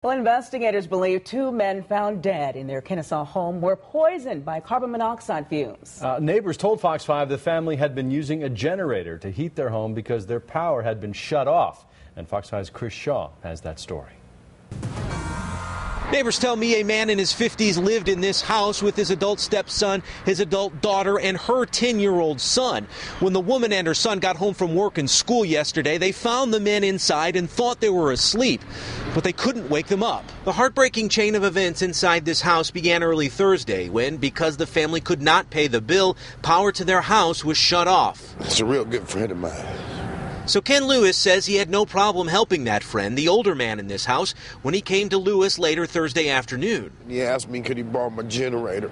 Well, investigators believe two men found dead in their Kennesaw home were poisoned by carbon monoxide fumes. Neighbors told Fox 5 the family had been using a generator to heat their home because their power had been shut off. And Fox 5's Chris Shaw has that story. Neighbors tell me a man in his 50s lived in this house with his adult stepson, his adult daughter, and her 10-year-old son. When the woman and her son got home from work and school yesterday, they found the men inside and thought they were asleep, but they couldn't wake them up. The heartbreaking chain of events inside this house began early Thursday when, because the family could not pay the bill, power to their house was shut off. It's a real good friend of mine. So Ken Lewis says he had no problem helping that friend, the older man in this house, when he came to Lewis later Thursday afternoon. He asked me could he borrow my generator.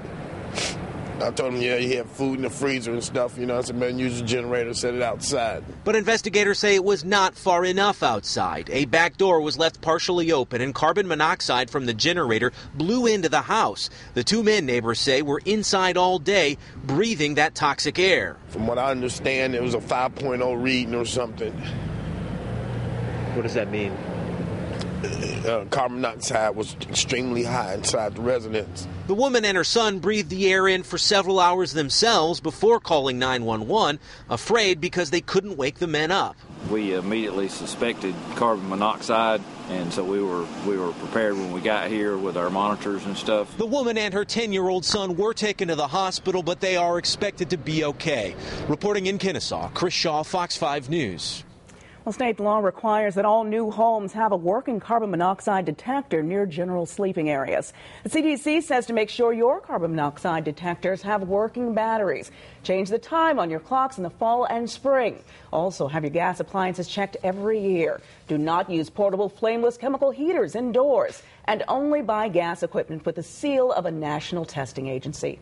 I told him, yeah, he had food in the freezer and stuff. I said, man, use the generator, set it outside. But investigators say it was not far enough outside. A back door was left partially open and carbon monoxide from the generator blew into the house. The two men, neighbors say, were inside all day, breathing that toxic air. From what I understand, it was a 5.0 reading or something. What does that mean? Carbon monoxide was extremely high inside the residence. The woman and her son breathed the air in for several hours themselves before calling 911, afraid because they couldn't wake the men up. We immediately suspected carbon monoxide, and so we were prepared when we got here with our monitors and stuff. The woman and her 10-year-old son were taken to the hospital, but they are expected to be okay. Reporting in Kennesaw, Chris Shaw, Fox 5 News. Well, state law requires that all new homes have a working carbon monoxide detector near general sleeping areas. The CDC says to make sure your carbon monoxide detectors have working batteries. Change the time on your clocks in the fall and spring. Also, have your gas appliances checked every year. Do not use portable flameless chemical heaters indoors. And only buy gas equipment with the seal of a national testing agency.